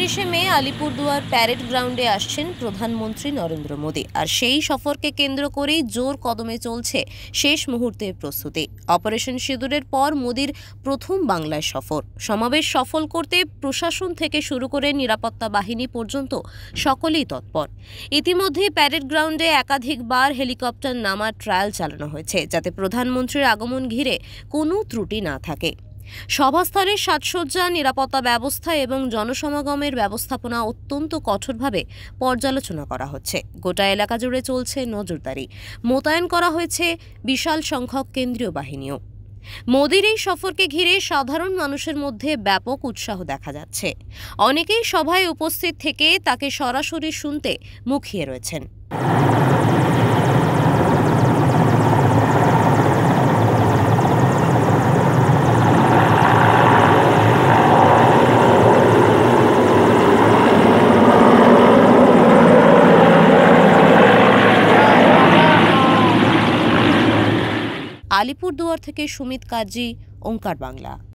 29শে মে Alipurduar parade গ্রাউন্ডে আসছেন প্রধানমন্ত্রী নরেন্দ্র মোদী। আর সেই সফরকে কেন্দ্র করেই জোর কদমে চলছে শেষ মুহূর্তের প্রস্তুতি। অপারেশন সিঁদুরের পর মোদীর প্রথম বাংলায় সফর। সমাবেশ সফল করতে প্রশাসন থেকে শুরু করে নিরাপত্তা বাহিনী পর্যন্ত সকলেই তৎপর। ইতিমধ্যে প্যারেড গ্রাউন্ডে একাধিকবার হেলিকপ্টার নামার ট্রায়াল চালানো হয়েছে, যাতে প্রধানমন্ত্রীর আগমন ঘিরে কোনো ত্রুটি না থাকে। সভাস্থলের সাজসজ্জা, নিরাপত্তা ব্যবস্থা এবং জনসমাগমের ব্যবস্থাপনা অত্যন্ত কঠোরভাবে পর্যালোচনা করা হচ্ছে। গোটা এলাকা জুড়ে চলছে নজরদারি, মোতায়েন করা হয়েছে বিশাল সংখ্যক কেন্দ্রীয় বাহিনীও। মোদীর এই সফরকে ঘিরে সাধারণ মানুষের মধ্যে ব্যাপক উৎসাহ দেখা যাচ্ছে। অনেকেই সভায় উপস্থিত থেকে তাকে সরাসরি শুনতে মুখিয়ে রয়েছেন। আলিপুরদুয়ার থেকে সুমিত কাজী, ওঙ্কার বাংলা।